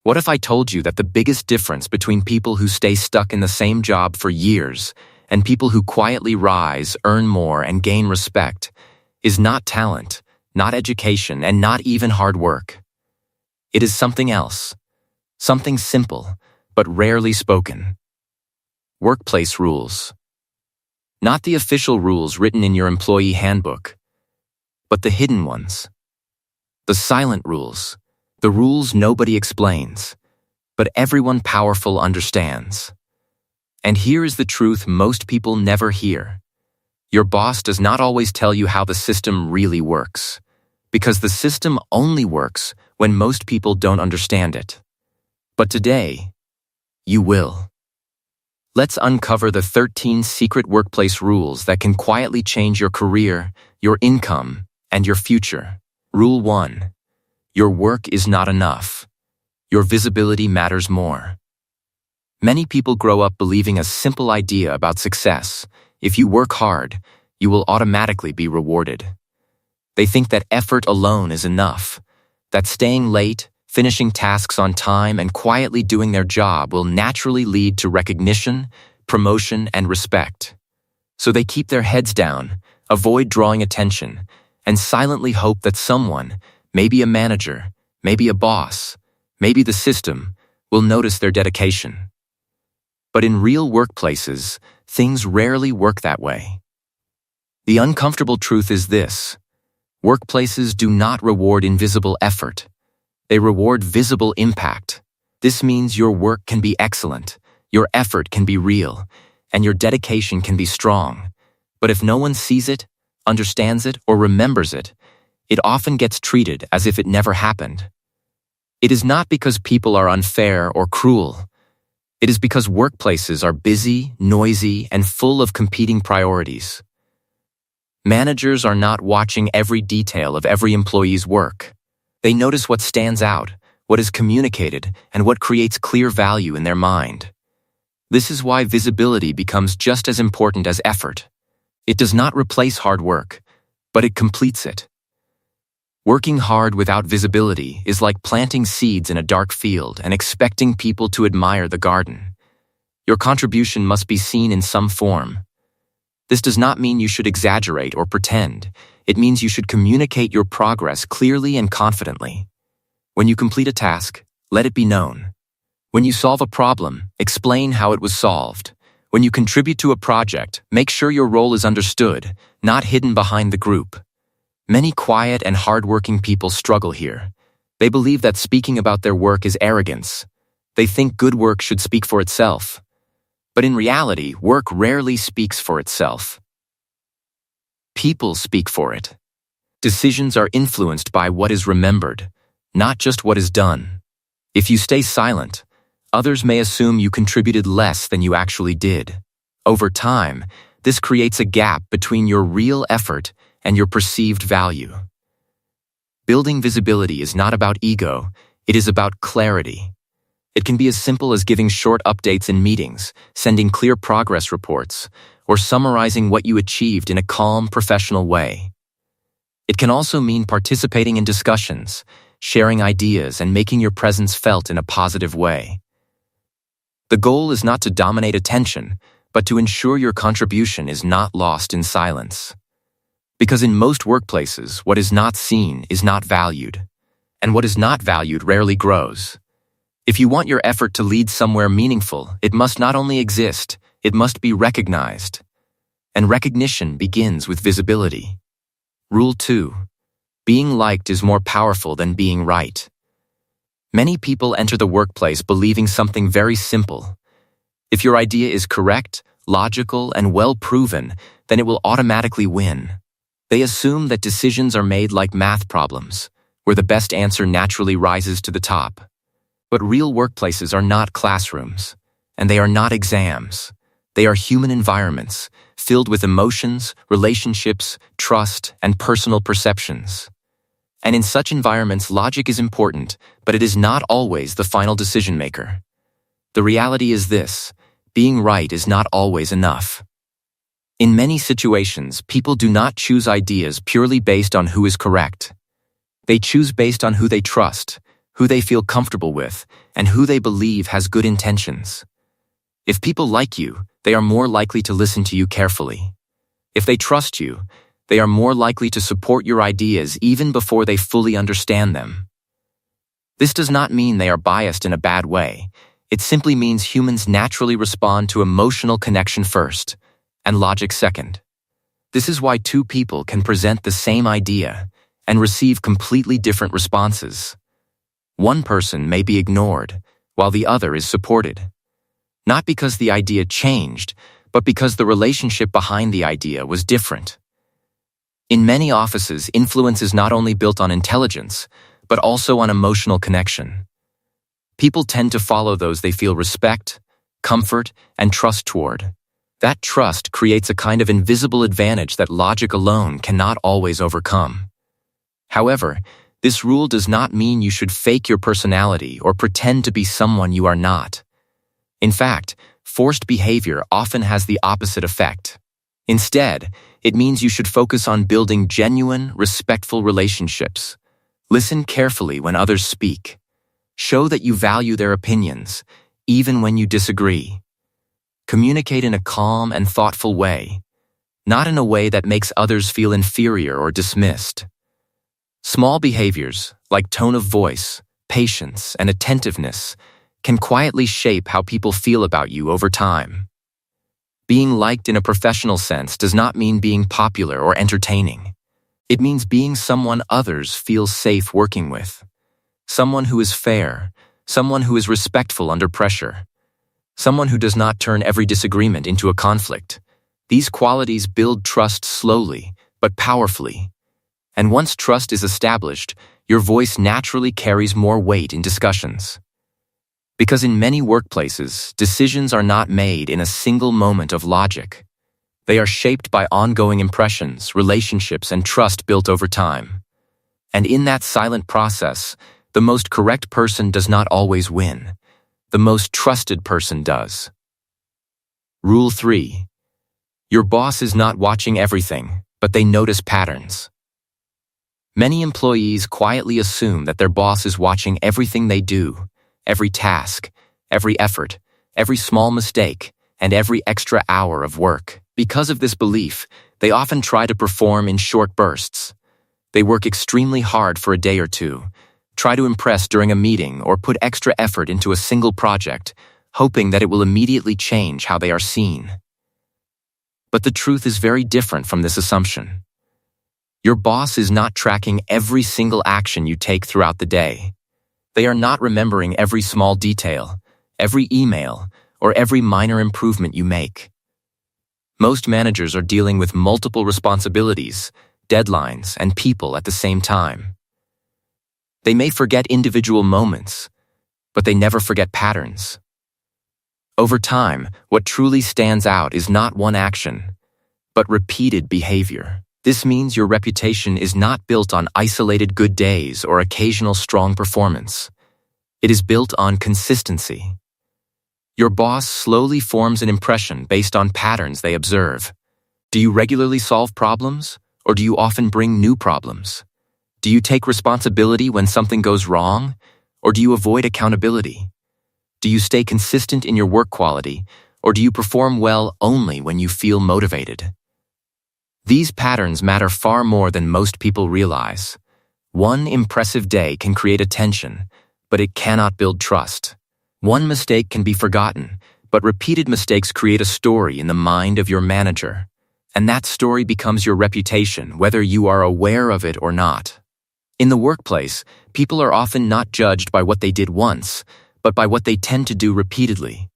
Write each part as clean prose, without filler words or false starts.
What if I told you that the biggest difference between people who stay stuck in the same job for years and people who quietly rise, earn more, and gain respect is not talent, not education, and not even hard work? It is something else, something simple, but rarely spoken. Workplace rules. Not the official rules written in your employee handbook, but the hidden ones. The silent rules, the rules nobody explains, but everyone powerful understands. And here is the truth most people never hear. Your boss does not always tell you how the system really works, because the system only works when most people don't understand it. But today, you will. Let's uncover the 13 secret workplace rules that can quietly change your career, your income, and your future. Rule 1. Your work is not enough. Your visibility matters more. Many people grow up believing a simple idea about success. If you work hard, you will automatically be rewarded. They think that effort alone is enough, that staying late, finishing tasks on time, and quietly doing their job will naturally lead to recognition, promotion, and respect. So they keep their heads down, avoid drawing attention, and silently hope that someone, maybe a manager, maybe a boss, maybe the system, will notice their dedication. But in real workplaces, things rarely work that way. The uncomfortable truth is this: workplaces do not reward invisible effort. They reward visible impact. This means your work can be excellent, your effort can be real, and your dedication can be strong. But if no one sees it, understands it, or remembers it, it often gets treated as if it never happened. It is not because people are unfair or cruel. It is because workplaces are busy, noisy, and full of competing priorities. Managers are not watching every detail of every employee's work. They notice what stands out, what is communicated, and what creates clear value in their mind. This is why visibility becomes just as important as effort. It does not replace hard work, but it completes it. Working hard without visibility is like planting seeds in a dark field and expecting people to admire the garden. Your contribution must be seen in some form. This does not mean you should exaggerate or pretend. It means you should communicate your progress clearly and confidently. When you complete a task, let it be known. When you solve a problem, explain how it was solved. When you contribute to a project, make sure your role is understood, not hidden behind the group. Many quiet and hardworking people struggle here. They believe that speaking about their work is arrogance. They think good work should speak for itself. But in reality, work rarely speaks for itself. People speak for it. Decisions are influenced by what is remembered, not just what is done. If you stay silent, others may assume you contributed less than you actually did. Over time, this creates a gap between your real effort and your perceived value. Building visibility is not about ego, it is about clarity. It can be as simple as giving short updates in meetings, sending clear progress reports, or summarizing what you achieved in a calm, professional way. It can also mean participating in discussions, sharing ideas, and making your presence felt in a positive way. The goal is not to dominate attention, but to ensure your contribution is not lost in silence. Because in most workplaces, what is not seen is not valued, and what is not valued rarely grows. If you want your effort to lead somewhere meaningful, it must not only exist, it must be recognized. And recognition begins with visibility. Rule 2. Being liked is more powerful than being right. Many people enter the workplace believing something very simple. If your idea is correct, logical, and well proven, then it will automatically win. They assume that decisions are made like math problems, where the best answer naturally rises to the top. But real workplaces are not classrooms, and they are not exams. They are human environments, filled with emotions, relationships, trust, and personal perceptions. And in such environments, logic is important, but it is not always the final decision maker. The reality is this: being right is not always enough. In many situations, people do not choose ideas purely based on who is correct. They choose based on who they trust, who they feel comfortable with, and who they believe has good intentions. If people like you, they are more likely to listen to you carefully. If they trust you, they are more likely to support your ideas even before they fully understand them. This does not mean they are biased in a bad way. It simply means humans naturally respond to emotional connection first, and logic second. This is why two people can present the same idea and receive completely different responses. One person may be ignored, while the other is supported. Not because the idea changed, but because the relationship behind the idea was different. In many offices, influence is not only built on intelligence, but also on emotional connection. People tend to follow those they feel respect, comfort, and trust toward. That trust creates a kind of invisible advantage that logic alone cannot always overcome. However, this rule does not mean you should fake your personality or pretend to be someone you are not. In fact, forced behavior often has the opposite effect. Instead, it means you should focus on building genuine, respectful relationships. Listen carefully when others speak. Show that you value their opinions, even when you disagree. Communicate in a calm and thoughtful way, not in a way that makes others feel inferior or dismissed. Small behaviors, like tone of voice, patience, and attentiveness, can quietly shape how people feel about you over time. Being liked in a professional sense does not mean being popular or entertaining. It means being someone others feel safe working with. Someone who is fair, someone who is respectful under pressure, someone who does not turn every disagreement into a conflict. These qualities build trust slowly, but powerfully. And once trust is established, your voice naturally carries more weight in discussions. Because in many workplaces, decisions are not made in a single moment of logic. They are shaped by ongoing impressions, relationships, and trust built over time. And in that silent process, the most correct person does not always win. The most trusted person does. Rule 3. Your boss is not watching everything, but they notice patterns. Many employees quietly assume that their boss is watching everything they do, every task, every effort, every small mistake, and every extra hour of work. Because of this belief, they often try to perform in short bursts. They work extremely hard for a day or two, try to impress during a meeting, or put extra effort into a single project, hoping that it will immediately change how they are seen. But the truth is very different from this assumption. Your boss is not tracking every single action you take throughout the day. They are not remembering every small detail, every email, or every minor improvement you make. Most managers are dealing with multiple responsibilities, deadlines, and people at the same time. They may forget individual moments, but they never forget patterns. Over time, what truly stands out is not one action, but repeated behavior. This means your reputation is not built on isolated good days or occasional strong performance. It is built on consistency. Your boss slowly forms an impression based on patterns they observe. Do you regularly solve problems, or do you often bring new problems? Do you take responsibility when something goes wrong, or do you avoid accountability? Do you stay consistent in your work quality, or do you perform well only when you feel motivated? These patterns matter far more than most people realize. One impressive day can create attention, but it cannot build trust. One mistake can be forgotten, but repeated mistakes create a story in the mind of your manager. And that story becomes your reputation, whether you are aware of it or not. In the workplace, people are often not judged by what they did once, but by what they tend to do repeatedly.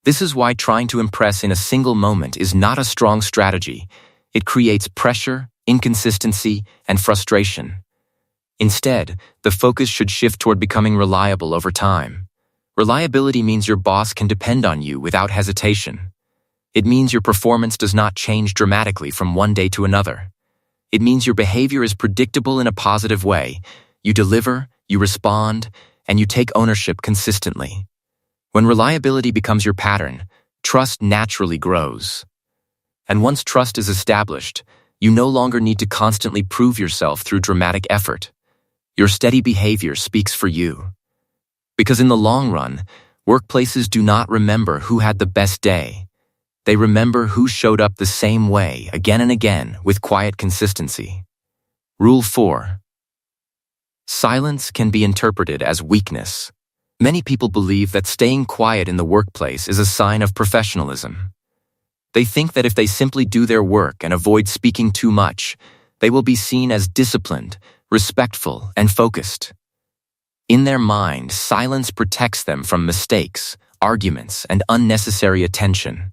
This is why trying to impress in a single moment is not a strong strategy. It creates pressure, inconsistency, and frustration. Instead, the focus should shift toward becoming reliable over time. Reliability means your boss can depend on you without hesitation. It means your performance does not change dramatically from one day to another. It means your behavior is predictable in a positive way. You deliver, you respond, and you take ownership consistently. When reliability becomes your pattern, trust naturally grows. And once trust is established, you no longer need to constantly prove yourself through dramatic effort. Your steady behavior speaks for you. Because in the long run, workplaces do not remember who had the best day. They remember who showed up the same way again and again with quiet consistency. Rule 4. Silence can be interpreted as weakness. Many people believe that staying quiet in the workplace is a sign of professionalism. They think that if they simply do their work and avoid speaking too much, they will be seen as disciplined, respectful, and focused. In their mind, silence protects them from mistakes, arguments, and unnecessary attention.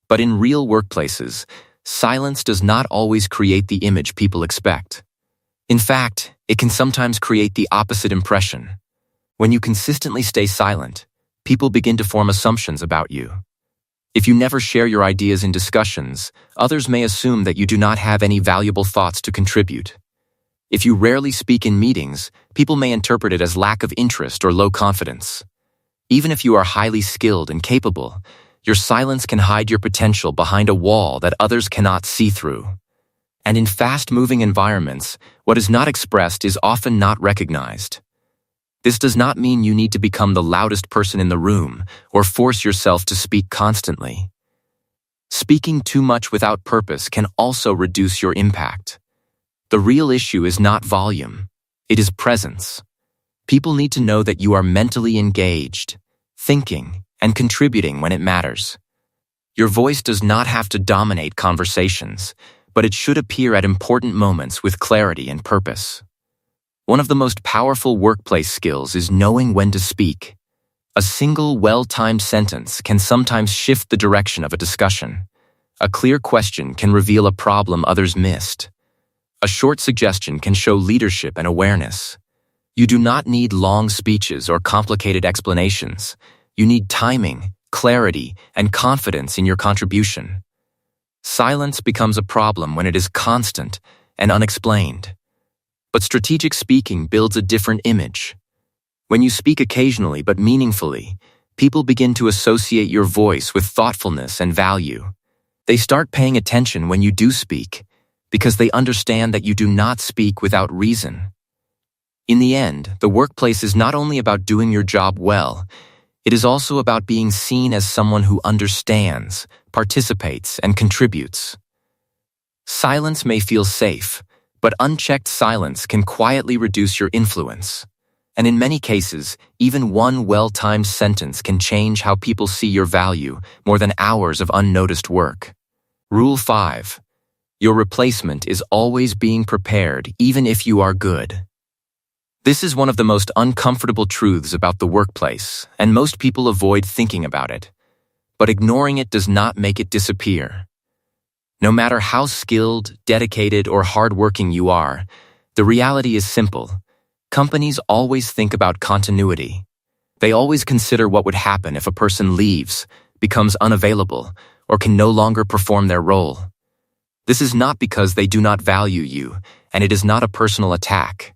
But in real workplaces, silence does not always create the image people expect. In fact, it can sometimes create the opposite impression. When you consistently stay silent, people begin to form assumptions about you. If you never share your ideas in discussions, others may assume that you do not have any valuable thoughts to contribute. If you rarely speak in meetings, people may interpret it as lack of interest or low confidence. Even if you are highly skilled and capable, your silence can hide your potential behind a wall that others cannot see through. And in fast-moving environments, what is not expressed is often not recognized. This does not mean you need to become the loudest person in the room or force yourself to speak constantly. Speaking too much without purpose can also reduce your impact. The real issue is not volume, it is presence. People need to know that you are mentally engaged, thinking, and contributing when it matters. Your voice does not have to dominate conversations, but it should appear at important moments with clarity and purpose. One of the most powerful workplace skills is knowing when to speak. A single, well-timed sentence can sometimes shift the direction of a discussion. A clear question can reveal a problem others missed. A short suggestion can show leadership and awareness. You do not need long speeches or complicated explanations. You need timing, clarity, and confidence in your contribution. Silence becomes a problem when it is constant and unexplained. But strategic speaking builds a different image. When you speak occasionally but meaningfully, people begin to associate your voice with thoughtfulness and value. They start paying attention when you do speak, because they understand that you do not speak without reason. In the end, the workplace is not only about doing your job well, it is also about being seen as someone who understands, participates, and contributes. Silence may feel safe, but unchecked silence can quietly reduce your influence. And in many cases, even one well-timed sentence can change how people see your value more than hours of unnoticed work. Rule 5. Your replacement is always being prepared even if you are good. This is one of the most uncomfortable truths about the workplace, and most people avoid thinking about it. But ignoring it does not make it disappear. No matter how skilled, dedicated, or hardworking you are, the reality is simple. Companies always think about continuity. They always consider what would happen if a person leaves, becomes unavailable, or can no longer perform their role. This is not because they do not value you, and it is not a personal attack.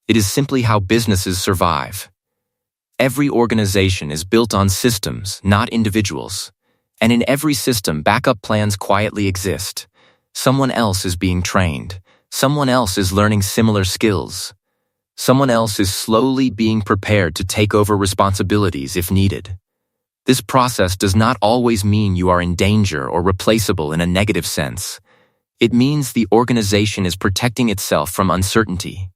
It is simply how businesses survive. Every organization is built on systems, not individuals. And in every system, backup plans quietly exist. Someone else is being trained. Someone else is learning similar skills. Someone else is slowly being prepared to take over responsibilities if needed. This process does not always mean you are in danger or replaceable in a negative sense. It means the organization is protecting itself from uncertainty.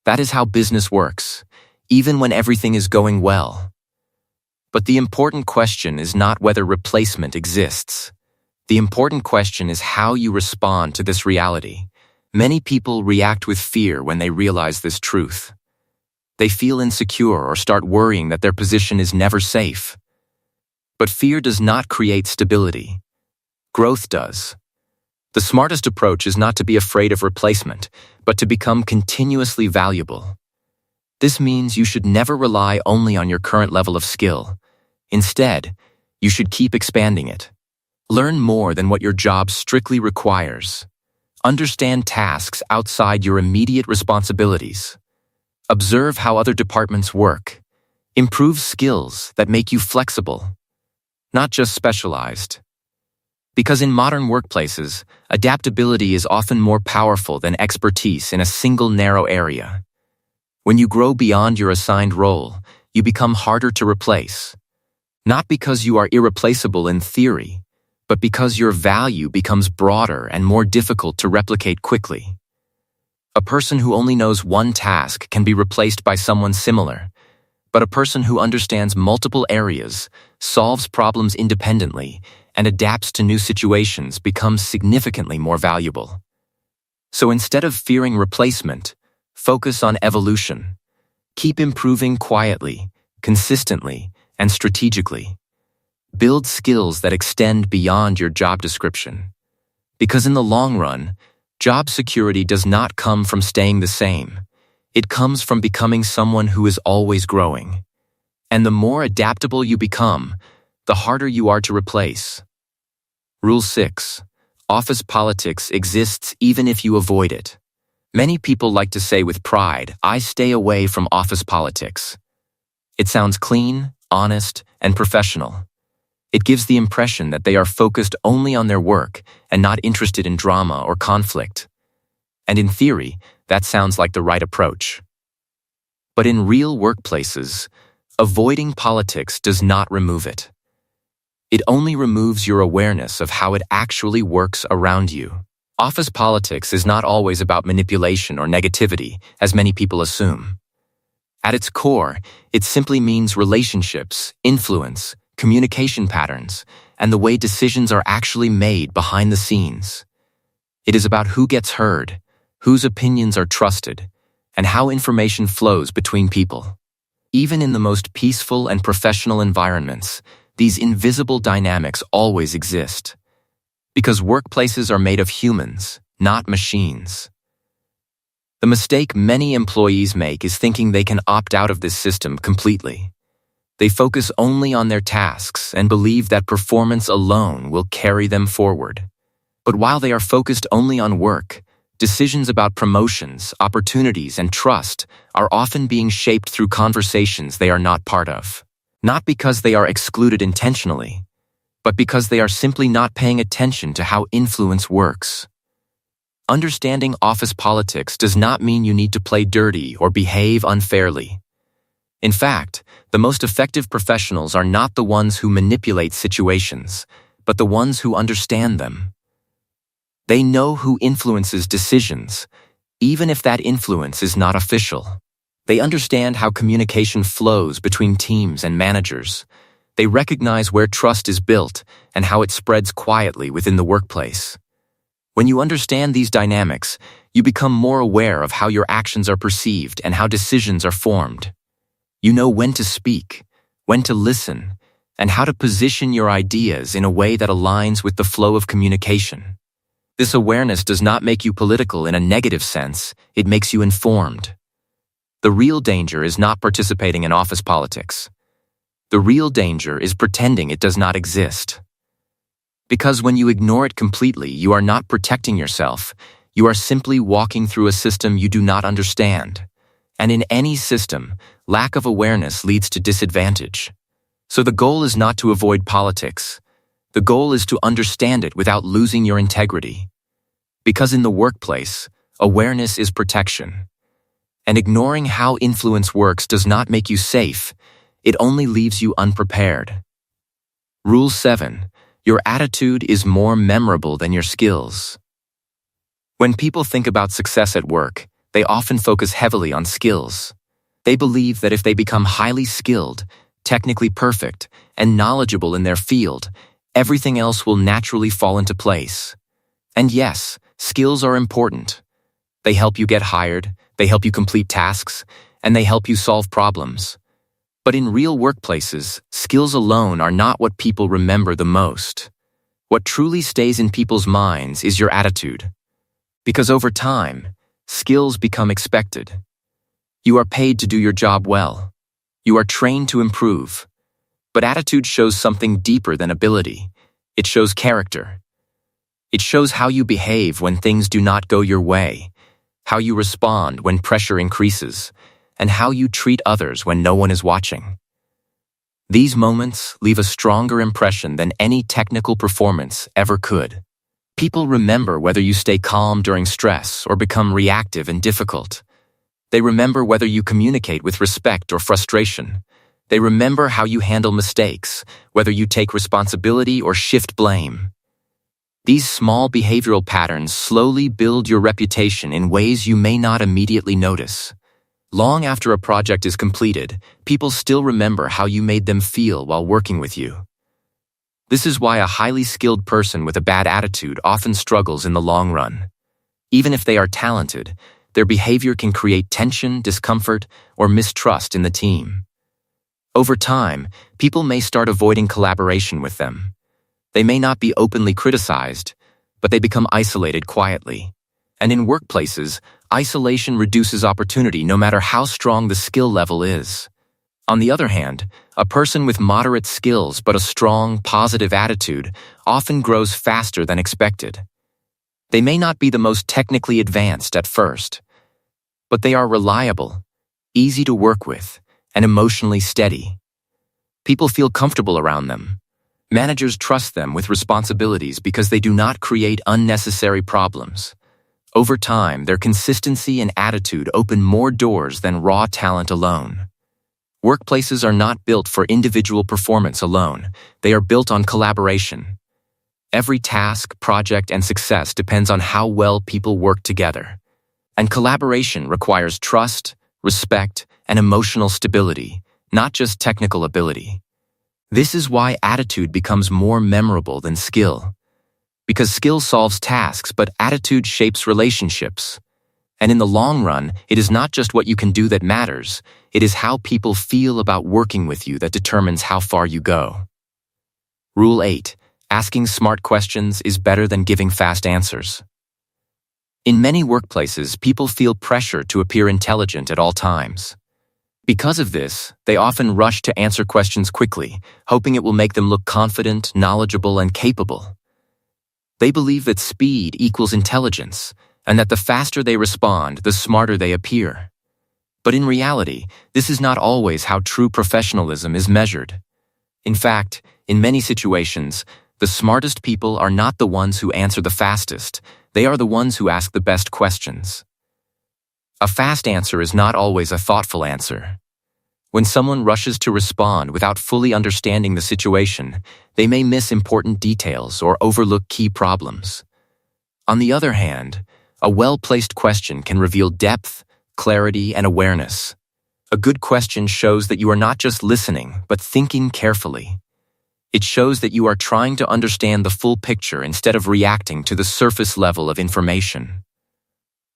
That is how business works, even when everything is going well. But the important question is not whether replacement exists. The important question is how you respond to this reality. Many people react with fear when they realize this truth. They feel insecure or start worrying that their position is never safe. But fear does not create stability. Growth does. The smartest approach is not to be afraid of replacement, but to become continuously valuable. This means you should never rely only on your current level of skill. Instead, you should keep expanding it. Learn more than what your job strictly requires. Understand tasks outside your immediate responsibilities. Observe how other departments work. Improve skills that make you flexible, not just specialized. Because in modern workplaces, adaptability is often more powerful than expertise in a single narrow area. When you grow beyond your assigned role, you become harder to replace. Not because you are irreplaceable in theory, but because your value becomes broader and more difficult to replicate quickly. A person who only knows one task can be replaced by someone similar, but a person who understands multiple areas, solves problems independently, and adapts to new situations becomes significantly more valuable. So instead of fearing replacement, focus on evolution. Keep improving quietly, consistently, and strategically. Build skills that extend beyond your job description. Because in the long run, job security does not come from staying the same. It comes from becoming someone who is always growing. And the more adaptable you become, the harder you are to replace. Rule 6. Office politics exists even if you avoid it. Many people like to say with pride, "I stay away from office politics." It sounds clean, honest, and professional. It gives the impression that they are focused only on their work and not interested in drama or conflict. And in theory, that sounds like the right approach. But in real workplaces, avoiding politics does not remove it. It only removes your awareness of how it actually works around you. Office politics is not always about manipulation or negativity, as many people assume. At its core, it simply means relationships, influence, communication patterns, and the way decisions are actually made behind the scenes. It is about who gets heard, whose opinions are trusted, and how information flows between people. Even in the most peaceful and professional environments, these invisible dynamics always exist. Because workplaces are made of humans, not machines. The mistake many employees make is thinking they can opt out of this system completely. They focus only on their tasks and believe that performance alone will carry them forward. But while they are focused only on work, decisions about promotions, opportunities, and trust are often being shaped through conversations they are not part of. Not because they are excluded intentionally, but because they are simply not paying attention to how influence works. Understanding office politics does not mean you need to play dirty or behave unfairly. In fact, the most effective professionals are not the ones who manipulate situations, but the ones who understand them. They know who influences decisions, even if that influence is not official. They understand how communication flows between teams and managers. They recognize where trust is built and how it spreads quietly within the workplace. When you understand these dynamics, you become more aware of how your actions are perceived and how decisions are formed. You know when to speak, when to listen, and how to position your ideas in a way that aligns with the flow of communication. This awareness does not make you political in a negative sense, it makes you informed. The real danger is not participating in office politics. The real danger is pretending it does not exist. Because when you ignore it completely, you are not protecting yourself, you are simply walking through a system you do not understand. And in any system, lack of awareness leads to disadvantage. So the goal is not to avoid politics. The goal is to understand it without losing your integrity. Because in the workplace, awareness is protection. And ignoring how influence works does not make you safe, it only leaves you unprepared. Rule 7. Your attitude is more memorable than your skills. When people think about success at work, they often focus heavily on skills. They believe that if they become highly skilled, technically perfect, and knowledgeable in their field, everything else will naturally fall into place. And yes, skills are important. They help you get hired, they help you complete tasks, and they help you solve problems. But in real workplaces, skills alone are not what people remember the most. What truly stays in people's minds is your attitude. Because over time, skills become expected. You are paid to do your job well. You are trained to improve. But attitude shows something deeper than ability. It shows character. It shows how you behave when things do not go your way, how you respond when pressure increases, and how you treat others when no one is watching. These moments leave a stronger impression than any technical performance ever could. People remember whether you stay calm during stress or become reactive and difficult. They remember whether you communicate with respect or frustration. They remember how you handle mistakes, whether you take responsibility or shift blame. These small behavioral patterns slowly build your reputation in ways you may not immediately notice. Long after a project is completed, people still remember how you made them feel while working with you. This is why a highly skilled person with a bad attitude often struggles in the long run. Even if they are talented, their behavior can create tension, discomfort, or mistrust in the team. Over time, people may start avoiding collaboration with them. They may not be openly criticized, but they become isolated quietly. And in workplaces, isolation reduces opportunity no matter how strong the skill level is. On the other hand, a person with moderate skills but a strong, positive attitude often grows faster than expected. They may not be the most technically advanced at first, but they are reliable, easy to work with, and emotionally steady. People feel comfortable around them. Managers trust them with responsibilities because they do not create unnecessary problems. Over time, their consistency and attitude open more doors than raw talent alone. Workplaces are not built for individual performance alone. They are built on collaboration. Every task, project, and success depends on how well people work together. And collaboration requires trust, respect, and emotional stability, not just technical ability. This is why attitude becomes more memorable than skill. Because skill solves tasks, but attitude shapes relationships. And in the long run, it is not just what you can do that matters, it is how people feel about working with you that determines how far you go. Rule 8. Asking smart questions is better than giving fast answers. In many workplaces, people feel pressure to appear intelligent at all times. Because of this, they often rush to answer questions quickly, hoping it will make them look confident, knowledgeable, and capable. They believe that speed equals intelligence, and that the faster they respond, the smarter they appear. But in reality, this is not always how true professionalism is measured. In fact, in many situations, the smartest people are not the ones who answer the fastest, they are the ones who ask the best questions. A fast answer is not always a thoughtful answer. When someone rushes to respond without fully understanding the situation, they may miss important details or overlook key problems. On the other hand, a well-placed question can reveal depth, clarity, and awareness. A good question shows that you are not just listening, but thinking carefully. It shows that you are trying to understand the full picture instead of reacting to the surface level of information.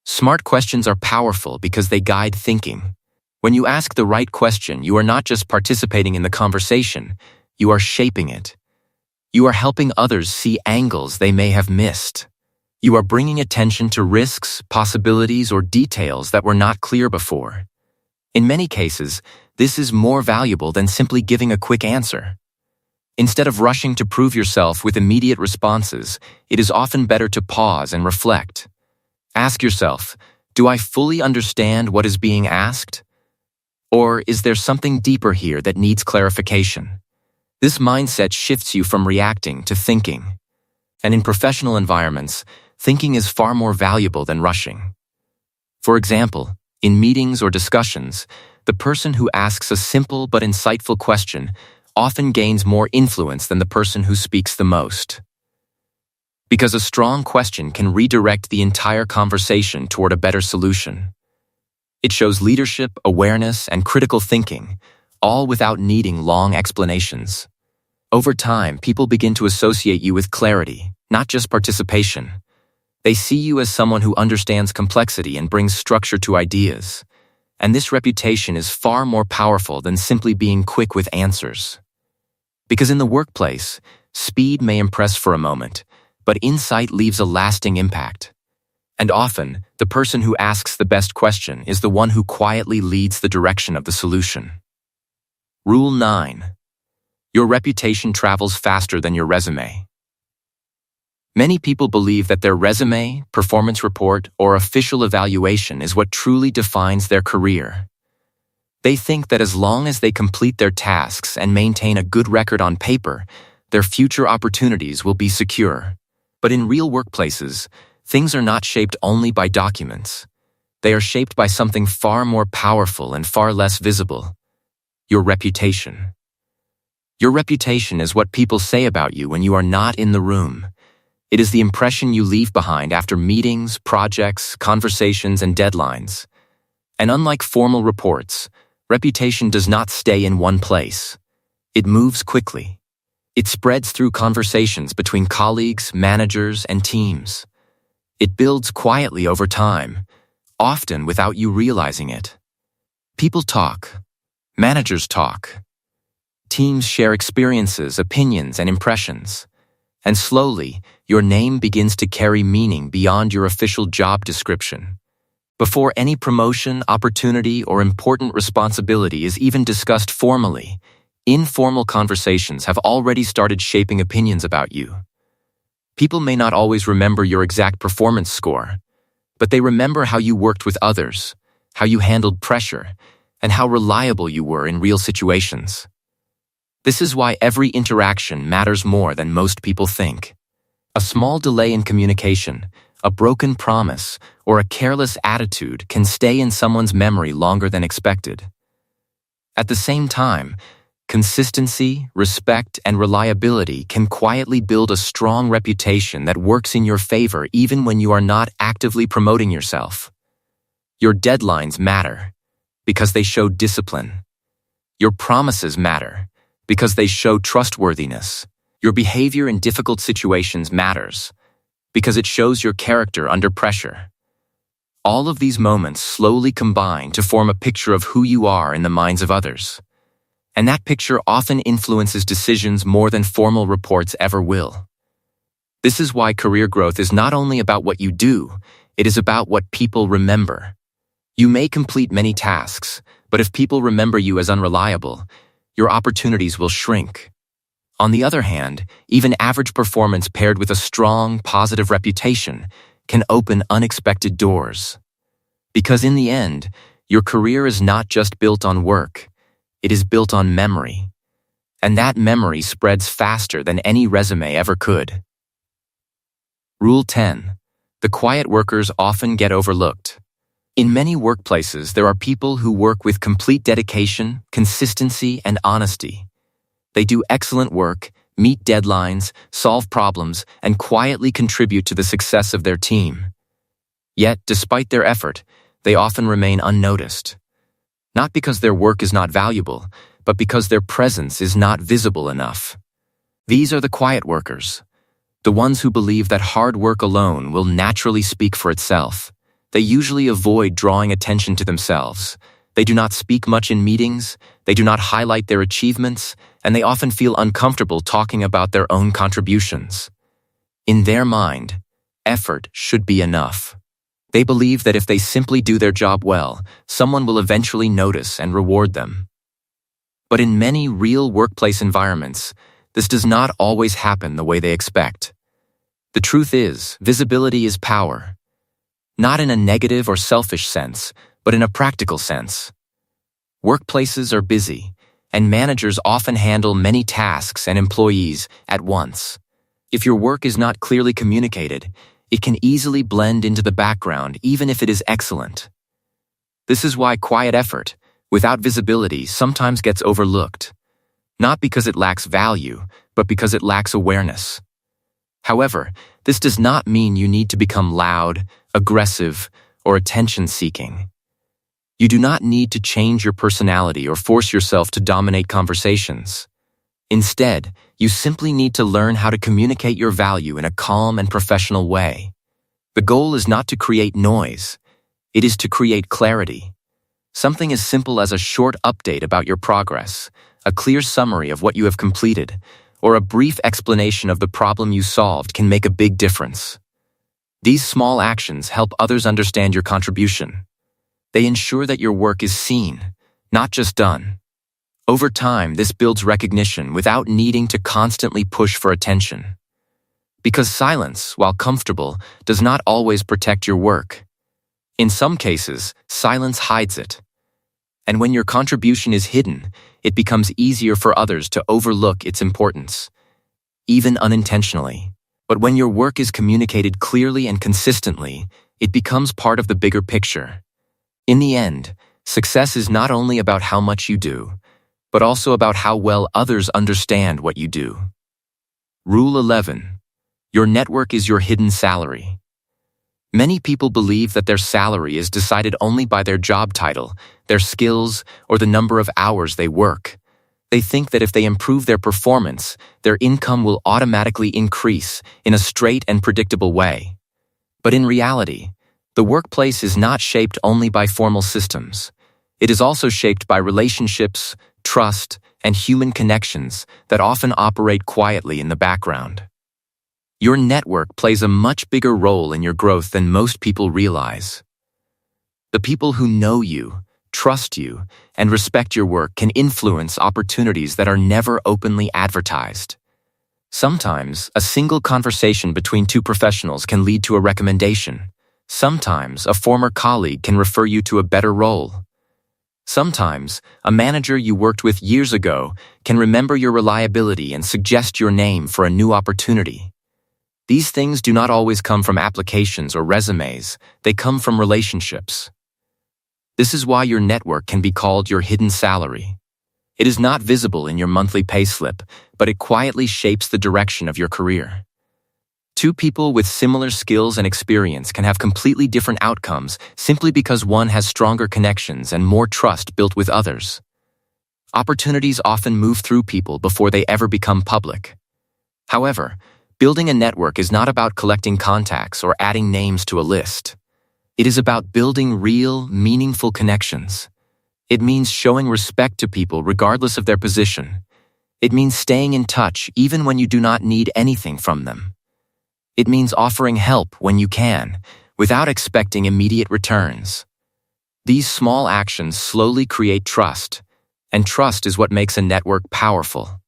Smart questions are powerful because they guide thinking. When you ask the right question, you are not just participating in the conversation, you are shaping it. You are helping others see angles they may have missed. You are bringing attention to risks, possibilities, or details that were not clear before. In many cases, this is more valuable than simply giving a quick answer. Instead of rushing to prove yourself with immediate responses, it is often better to pause and reflect. Ask yourself, do I fully understand what is being asked? Or is there something deeper here that needs clarification? This mindset shifts you from reacting to thinking. And in professional environments, thinking is far more valuable than rushing. For example, in meetings or discussions, the person who asks a simple but insightful question often gains more influence than the person who speaks the most. Because a strong question can redirect the entire conversation toward a better solution. It shows leadership, awareness, and critical thinking, all without needing long explanations. Over time, people begin to associate you with clarity, not just participation. They see you as someone who understands complexity and brings structure to ideas. And this reputation is far more powerful than simply being quick with answers. Because in the workplace, speed may impress for a moment, but insight leaves a lasting impact. And often, the person who asks the best question is the one who quietly leads the direction of the solution. Rule 9. Your reputation travels faster than your resume. Many people believe that their resume, performance report, or official evaluation is what truly defines their career. They think that as long as they complete their tasks and maintain a good record on paper, their future opportunities will be secure. But in real workplaces, things are not shaped only by documents. They are shaped by something far more powerful and far less visible: your reputation. Your reputation is what people say about you when you are not in the room. It is the impression you leave behind after meetings, projects, conversations, and deadlines. And unlike formal reports, reputation does not stay in one place. It moves quickly. It spreads through conversations between colleagues, managers, and teams. It builds quietly over time, often without you realizing it. People talk. Managers talk. Teams share experiences, opinions, and impressions. And slowly, your name begins to carry meaning beyond your official job description. Before any promotion, opportunity, or important responsibility is even discussed formally, informal conversations have already started shaping opinions about you. People may not always remember your exact performance score, but they remember how you worked with others, how you handled pressure, and how reliable you were in real situations. This is why every interaction matters more than most people think. A small delay in communication, a broken promise, or a careless attitude can stay in someone's memory longer than expected. At the same time, consistency, respect, and reliability can quietly build a strong reputation that works in your favor even when you are not actively promoting yourself. Your deadlines matter because they show discipline. Your promises matter because they show trustworthiness. Your behavior in difficult situations matters because it shows your character under pressure. All of these moments slowly combine to form a picture of who you are in the minds of others. And that picture often influences decisions more than formal reports ever will. This is why career growth is not only about what you do, it is about what people remember. You may complete many tasks, but if people remember you as unreliable, your opportunities will shrink. On the other hand, even average performance paired with a strong, positive reputation can open unexpected doors. Because in the end, your career is not just built on work, it is built on memory. And that memory spreads faster than any resume ever could. Rule 10. The quiet workers often get overlooked. In many workplaces, there are people who work with complete dedication, consistency, and honesty. They do excellent work, meet deadlines, solve problems, and quietly contribute to the success of their team. Yet, despite their effort, they often remain unnoticed. Not because their work is not valuable, but because their presence is not visible enough. These are the quiet workers, the ones who believe that hard work alone will naturally speak for itself. They usually avoid drawing attention to themselves. They do not speak much in meetings, they do not highlight their achievements, and they often feel uncomfortable talking about their own contributions. In their mind, effort should be enough. They believe that if they simply do their job well, someone will eventually notice and reward them. But in many real workplace environments, this does not always happen the way they expect. The truth is, visibility is power. Not in a negative or selfish sense, but in a practical sense. Workplaces are busy, and managers often handle many tasks and employees at once. If your work is not clearly communicated, it can easily blend into the background even if it is excellent. This is why quiet effort, without visibility, sometimes gets overlooked. Not because it lacks value, but because it lacks awareness. However, this does not mean you need to become loud, aggressive, or attention-seeking. You do not need to change your personality or force yourself to dominate conversations. Instead, you simply need to learn how to communicate your value in a calm and professional way. The goal is not to create noise. It is to create clarity. Something as simple as a short update about your progress, a clear summary of what you have completed, or a brief explanation of the problem you solved can make a big difference. These small actions help others understand your contribution. They ensure that your work is seen, not just done. Over time, this builds recognition without needing to constantly push for attention. Because silence, while comfortable, does not always protect your work. In some cases, silence hides it. And when your contribution is hidden, it becomes easier for others to overlook its importance, even unintentionally. But when your work is communicated clearly and consistently, it becomes part of the bigger picture. In the end, success is not only about how much you do, but also about how well others understand what you do. Rule 11. Your network is your hidden salary. Many people believe that their salary is decided only by their job title, their skills, or the number of hours they work. They think that if they improve their performance, their income will automatically increase in a straight and predictable way. But in reality, the workplace is not shaped only by formal systems. It is also shaped by relationships, trust, and human connections that often operate quietly in the background. Your network plays a much bigger role in your growth than most people realize. The people who know you, trust you, and respect your work can influence opportunities that are never openly advertised. Sometimes, a single conversation between two professionals can lead to a recommendation. Sometimes, a former colleague can refer you to a better role. Sometimes, a manager you worked with years ago can remember your reliability and suggest your name for a new opportunity. These things do not always come from applications or resumes, they come from relationships. This is why your network can be called your hidden salary. It is not visible in your monthly payslip, but it quietly shapes the direction of your career. Two people with similar skills and experience can have completely different outcomes simply because one has stronger connections and more trust built with others. Opportunities often move through people before they ever become public. However, building a network is not about collecting contacts or adding names to a list. It is about building real, meaningful connections. It means showing respect to people regardless of their position. It means staying in touch even when you do not need anything from them. It means offering help when you can, without expecting immediate returns. These small actions slowly create trust, and trust is what makes a network powerful.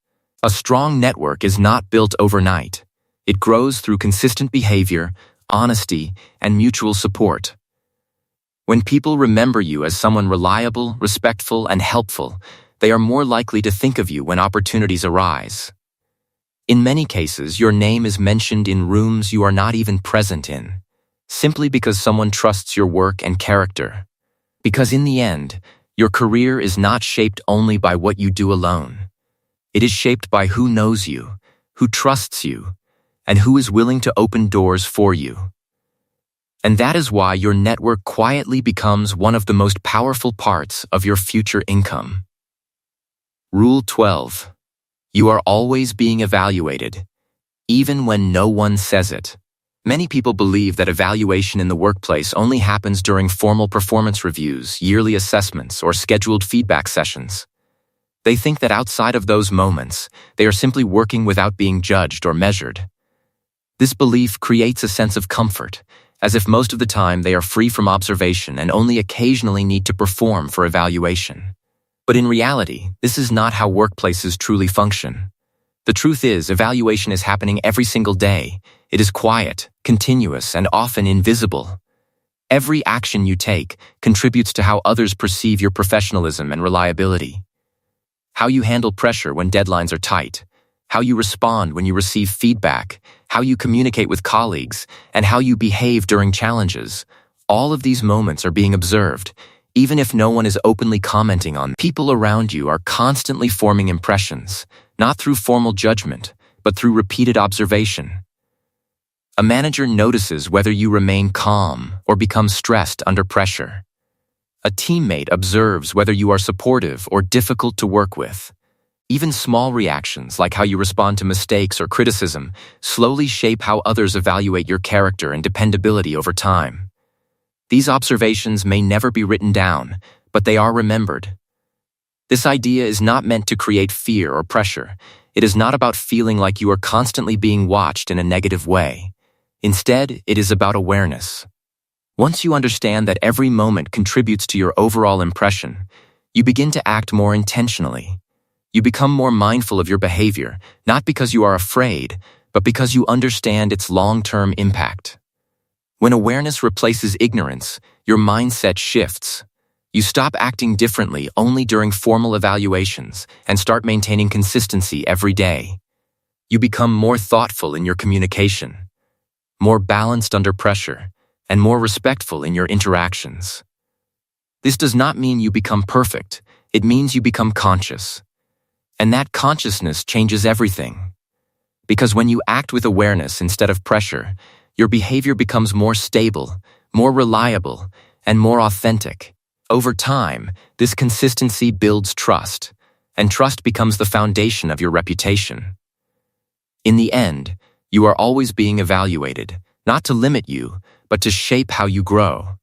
A strong network is not built overnight. It grows through consistent behavior, honesty, and mutual support. When people remember you as someone reliable, respectful, and helpful, they are more likely to think of you when opportunities arise. In many cases, your name is mentioned in rooms you are not even present in, simply because someone trusts your work and character. Because in the end, your career is not shaped only by what you do alone. It is shaped by who knows you, who trusts you, and who is willing to open doors for you. And that is why your network quietly becomes one of the most powerful parts of your future income. Rule 12. You are always being evaluated, even when no one says it. Many people believe that evaluation in the workplace only happens during formal performance reviews, yearly assessments, or scheduled feedback sessions. They think that outside of those moments, they are simply working without being judged or measured. This belief creates a sense of comfort, as if most of the time they are free from observation and only occasionally need to perform for evaluation. But in reality, this is not how workplaces truly function. The truth is, evaluation is happening every single day. It is quiet, continuous, and often invisible. Every action you take contributes to how others perceive your professionalism and reliability. How you handle pressure when deadlines are tight, how you respond when you receive feedback, how you communicate with colleagues, and how you behave during challenges. All of these moments are being observed, even if no one is openly commenting on them. People around you are constantly forming impressions, not through formal judgment, but through repeated observation. A manager notices whether you remain calm or become stressed under pressure. A teammate observes whether you are supportive or difficult to work with. Even small reactions, like how you respond to mistakes or criticism, slowly shape how others evaluate your character and dependability over time. These observations may never be written down, but they are remembered. This idea is not meant to create fear or pressure. It is not about feeling like you are constantly being watched in a negative way. Instead, it is about awareness. Once you understand that every moment contributes to your overall impression, you begin to act more intentionally. You become more mindful of your behavior, not because you are afraid, but because you understand its long-term impact. When awareness replaces ignorance, your mindset shifts. You stop acting differently only during formal evaluations and start maintaining consistency every day. You become more thoughtful in your communication, more balanced under pressure, and more respectful in your interactions. This does not mean you become perfect. It means you become conscious. And that consciousness changes everything. Because when you act with awareness instead of pressure, your behavior becomes more stable, more reliable, and more authentic. Over time, this consistency builds trust, and trust becomes the foundation of your reputation. In the end, you are always being evaluated, not to limit you, but to shape how you grow.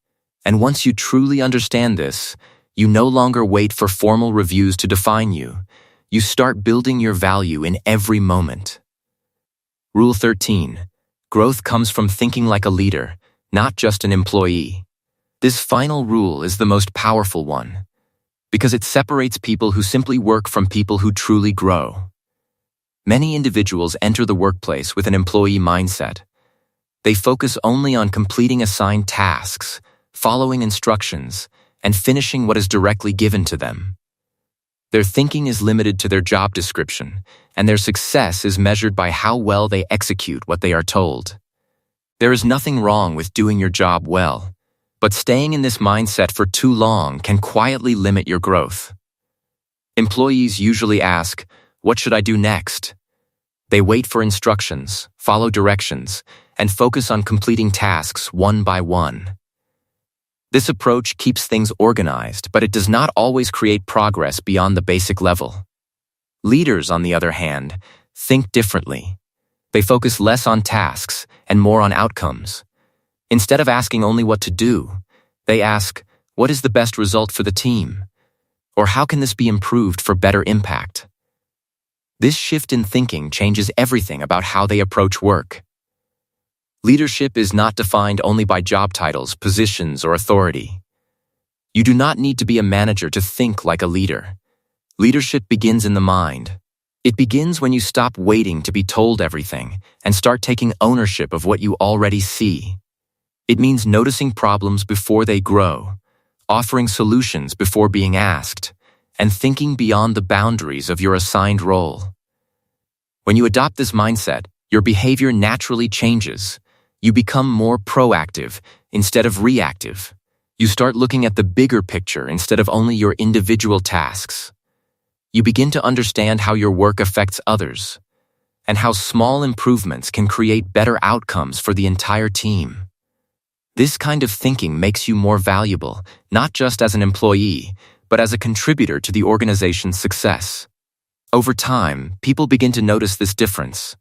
And once you truly understand this, you no longer wait for formal reviews to define you. You start building your value in every moment. Rule 13. Growth comes from thinking like a leader, not just an employee. This final rule is the most powerful one, because it separates people who simply work from people who truly grow. Many individuals enter the workplace with an employee mindset. They focus only on completing assigned tasks, following instructions, and finishing what is directly given to them. Their thinking is limited to their job description, and their success is measured by how well they execute what they are told. There is nothing wrong with doing your job well, but staying in this mindset for too long can quietly limit your growth. Employees usually ask, "What should I do next?" They wait for instructions, follow directions, and focus on completing tasks one by one. This approach keeps things organized, but it does not always create progress beyond the basic level. Leaders, on the other hand, think differently. They focus less on tasks and more on outcomes. Instead of asking only what to do, they ask, "What is the best result for the team?" Or "How can this be improved for better impact?" This shift in thinking changes everything about how they approach work. Leadership is not defined only by job titles, positions, or authority. You do not need to be a manager to think like a leader. Leadership begins in the mind. It begins when you stop waiting to be told everything and start taking ownership of what you already see. It means noticing problems before they grow, offering solutions before being asked, and thinking beyond the boundaries of your assigned role. When you adopt this mindset, your behavior naturally changes. You become more proactive instead of reactive. You start looking at the bigger picture instead of only your individual tasks. You begin to understand how your work affects others, and how small improvements can create better outcomes for the entire team. This kind of thinking makes you more valuable, not just as an employee, but as a contributor to the organization's success. Over time, people begin to notice this difference.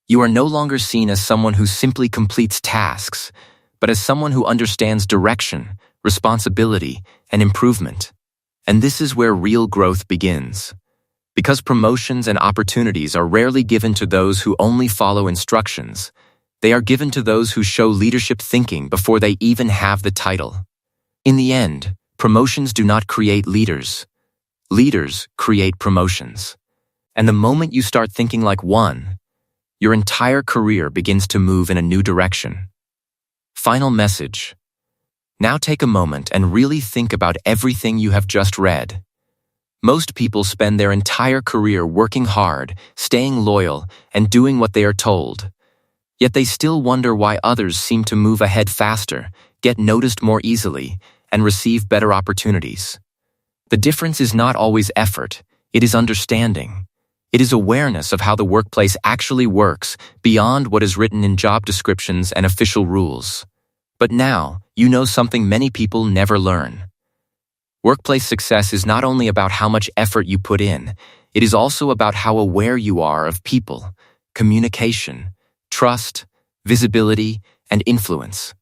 You are no longer seen as someone who simply completes tasks, but as someone who understands direction, responsibility, and improvement. And this is where real growth begins. Because promotions and opportunities are rarely given to those who only follow instructions, they are given to those who show leadership thinking before they even have the title. In the end, promotions do not create leaders. Leaders create promotions. And the moment you start thinking like one, your entire career begins to move in a new direction. Final message. Now take a moment and really think about everything you have just read. Most people spend their entire career working hard, staying loyal, and doing what they are told. Yet they still wonder why others seem to move ahead faster, get noticed more easily, and receive better opportunities. The difference is not always effort, it is understanding. It is awareness of how the workplace actually works beyond what is written in job descriptions and official rules. But now, you know something many people never learn. Workplace success is not only about how much effort you put in, it is also about how aware you are of people, communication, trust, visibility, and influence.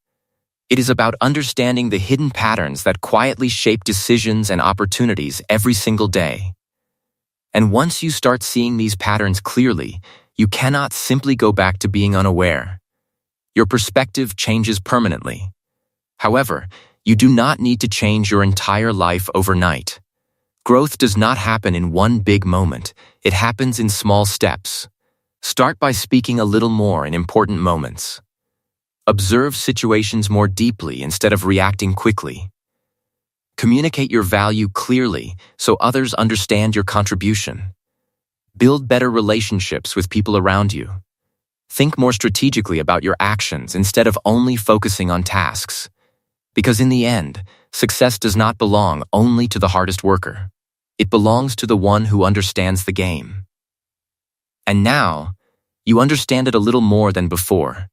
It is about understanding the hidden patterns that quietly shape decisions and opportunities every single day. And once you start seeing these patterns clearly, you cannot simply go back to being unaware. Your perspective changes permanently. However, you do not need to change your entire life overnight. Growth does not happen in one big moment. It happens in small steps. Start by speaking a little more in important moments. Observe situations more deeply instead of reacting quickly. Communicate your value clearly so others understand your contribution. Build better relationships with people around you. Think more strategically about your actions instead of only focusing on tasks. Because in the end, Success does not belong only to the hardest worker. It belongs to the one who understands the game. And now, you understand it a little more than before.